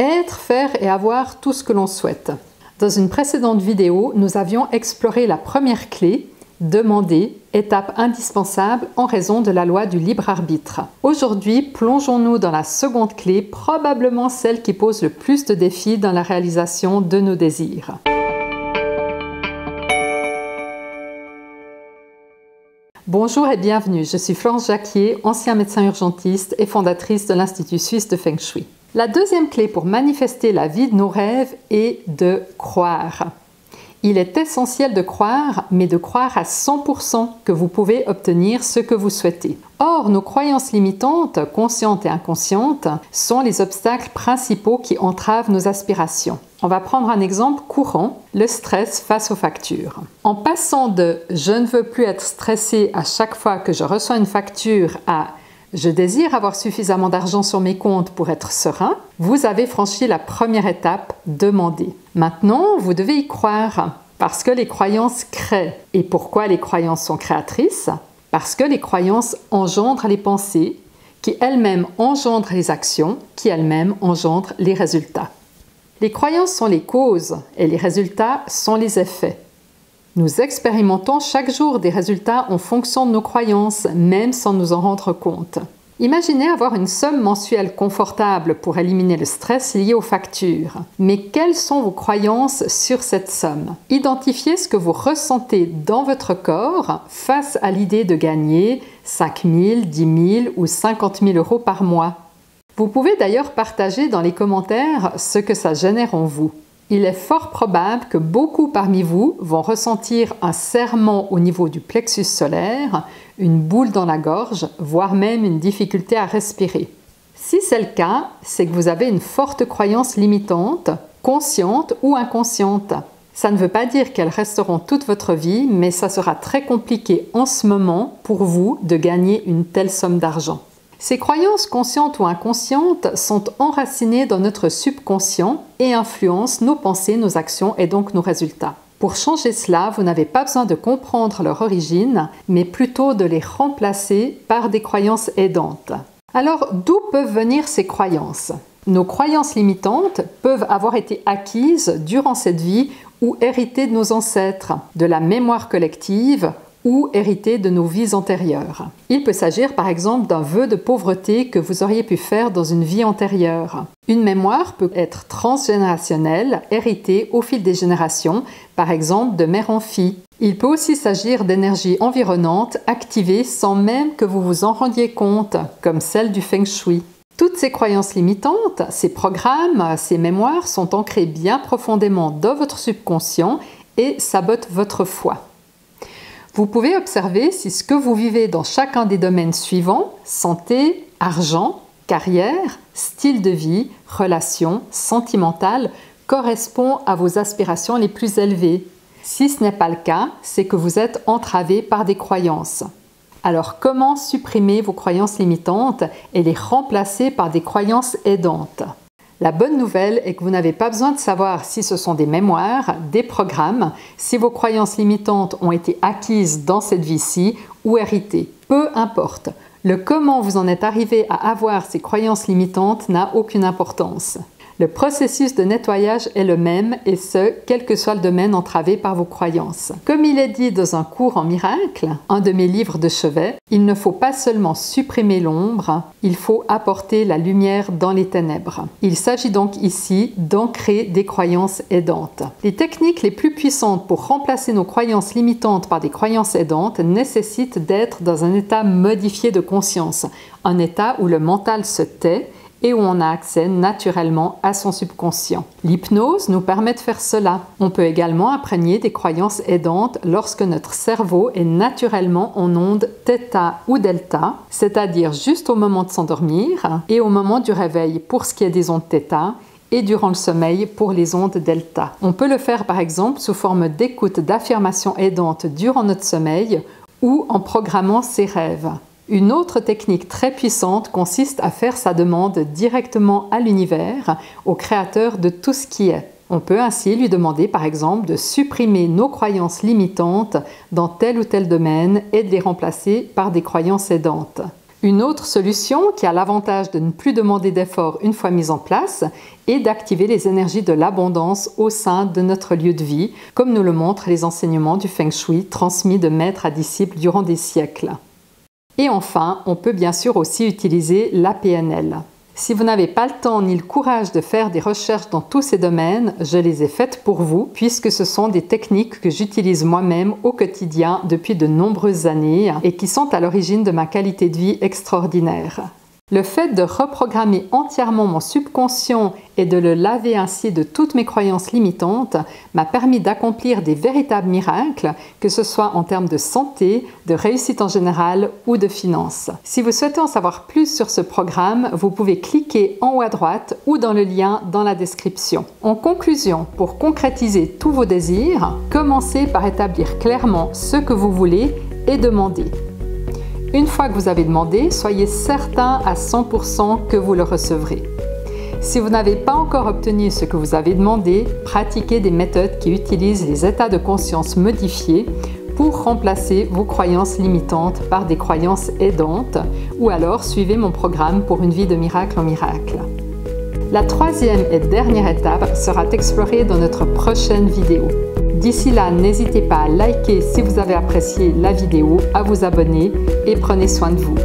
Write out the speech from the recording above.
Être, faire et avoir tout ce que l'on souhaite. Dans une précédente vidéo, nous avions exploré la première clé, demander, étape indispensable en raison de la loi du libre arbitre. Aujourd'hui, plongeons-nous dans la seconde clé, probablement celle qui pose le plus de défis dans la réalisation de nos désirs. Bonjour et bienvenue, je suis Florence Jacquier, ancien médecin urgentiste et fondatrice de l'Institut suisse de Feng Shui. La deuxième clé pour manifester la vie de nos rêves est de croire. Il est essentiel de croire, mais de croire à 100% que vous pouvez obtenir ce que vous souhaitez. Or, nos croyances limitantes, conscientes et inconscientes, sont les obstacles principaux qui entravent nos aspirations. On va prendre un exemple courant, le stress face aux factures. En passant de « je ne veux plus être stressé à chaque fois que je reçois une facture » à « je désire avoir suffisamment d'argent sur mes comptes pour être serein », vous avez franchi la première étape, demander. Maintenant, vous devez y croire, parce que les croyances créent. Et pourquoi les croyances sont créatrices? Parce que les croyances engendrent les pensées, qui elles-mêmes engendrent les actions, qui elles-mêmes engendrent les résultats. Les croyances sont les causes et les résultats sont les effets. Nous expérimentons chaque jour des résultats en fonction de nos croyances, même sans nous en rendre compte. Imaginez avoir une somme mensuelle confortable pour éliminer le stress lié aux factures. Mais quelles sont vos croyances sur cette somme? Identifiez ce que vous ressentez dans votre corps face à l'idée de gagner 5 000, 10 000 ou 50 000 euros par mois. Vous pouvez d'ailleurs partager dans les commentaires ce que ça génère en vous. Il est fort probable que beaucoup parmi vous vont ressentir un serrement au niveau du plexus solaire, une boule dans la gorge, voire même une difficulté à respirer. Si c'est le cas, c'est que vous avez une forte croyance limitante, consciente ou inconsciente. Ça ne veut pas dire qu'elles resteront toute votre vie, mais ça sera très compliqué en ce moment pour vous de gagner une telle somme d'argent. Ces croyances conscientes ou inconscientes sont enracinées dans notre subconscient et influencent nos pensées, nos actions et donc nos résultats. Pour changer cela, vous n'avez pas besoin de comprendre leur origine, mais plutôt de les remplacer par des croyances aidantes. Alors, d'où peuvent venir ces croyances? Nos croyances limitantes peuvent avoir été acquises durant cette vie ou héritées de nos ancêtres, de la mémoire collective, ou hérité de nos vies antérieures. Il peut s'agir par exemple d'un vœu de pauvreté que vous auriez pu faire dans une vie antérieure. Une mémoire peut être transgénérationnelle, héritée au fil des générations, par exemple de mère en fille. Il peut aussi s'agir d'énergies environnantes activées sans même que vous vous en rendiez compte, comme celle du Feng Shui. Toutes ces croyances limitantes, ces programmes, ces mémoires sont ancrés bien profondément dans votre subconscient et sabotent votre foi. Vous pouvez observer si ce que vous vivez dans chacun des domaines suivants, santé, argent, carrière, style de vie, relations, sentimentales, correspond à vos aspirations les plus élevées. Si ce n'est pas le cas, c'est que vous êtes entravé par des croyances. Alors comment supprimer vos croyances limitantes et les remplacer par des croyances aidantes? La bonne nouvelle est que vous n'avez pas besoin de savoir si ce sont des mémoires, des programmes, si vos croyances limitantes ont été acquises dans cette vie-ci ou héritées. Peu importe. Le comment vous en êtes arrivé à avoir ces croyances limitantes n'a aucune importance. Le processus de nettoyage est le même et ce, quel que soit le domaine entravé par vos croyances. Comme il est dit dans un cours en miracle, un de mes livres de chevet, il ne faut pas seulement supprimer l'ombre, il faut apporter la lumière dans les ténèbres. Il s'agit donc ici d'ancrer des croyances aidantes. Les techniques les plus puissantes pour remplacer nos croyances limitantes par des croyances aidantes nécessitent d'être dans un état modifié de conscience, un état où le mental se tait et où on a accès naturellement à son subconscient. L'hypnose nous permet de faire cela. On peut également imprégner des croyances aidantes lorsque notre cerveau est naturellement en onde θ ou delta, c'est-à-dire juste au moment de s'endormir et au moment du réveil pour ce qui est des ondes θ et durant le sommeil pour les ondes delta. On peut le faire par exemple sous forme d'écoute d'affirmations aidantes durant notre sommeil ou en programmant ses rêves. Une autre technique très puissante consiste à faire sa demande directement à l'univers, au créateur de tout ce qui est. On peut ainsi lui demander par exemple de supprimer nos croyances limitantes dans tel ou tel domaine et de les remplacer par des croyances aidantes. Une autre solution qui a l'avantage de ne plus demander d'efforts une fois mise en place est d'activer les énergies de l'abondance au sein de notre lieu de vie, comme nous le montrent les enseignements du Feng Shui transmis de maître à disciple durant des siècles. Et enfin, on peut bien sûr aussi utiliser la PNL. Si vous n'avez pas le temps ni le courage de faire des recherches dans tous ces domaines, je les ai faites pour vous, puisque ce sont des techniques que j'utilise moi-même au quotidien depuis de nombreuses années et qui sont à l'origine de ma qualité de vie extraordinaire. Le fait de reprogrammer entièrement mon subconscient et de le laver ainsi de toutes mes croyances limitantes m'a permis d'accomplir des véritables miracles, que ce soit en termes de santé, de réussite en général ou de finances. Si vous souhaitez en savoir plus sur ce programme, vous pouvez cliquer en haut à droite ou dans le lien dans la description. En conclusion, pour concrétiser tous vos désirs, commencez par établir clairement ce que vous voulez et demandez. Une fois que vous avez demandé, soyez certain à 100% que vous le recevrez. Si vous n'avez pas encore obtenu ce que vous avez demandé, pratiquez des méthodes qui utilisent les états de conscience modifiés pour remplacer vos croyances limitantes par des croyances aidantes, ou alors suivez mon programme pour une vie de miracle en miracle. La troisième et dernière étape sera explorée dans notre prochaine vidéo. D'ici là, n'hésitez pas à liker si vous avez apprécié la vidéo, à vous abonner et prenez soin de vous.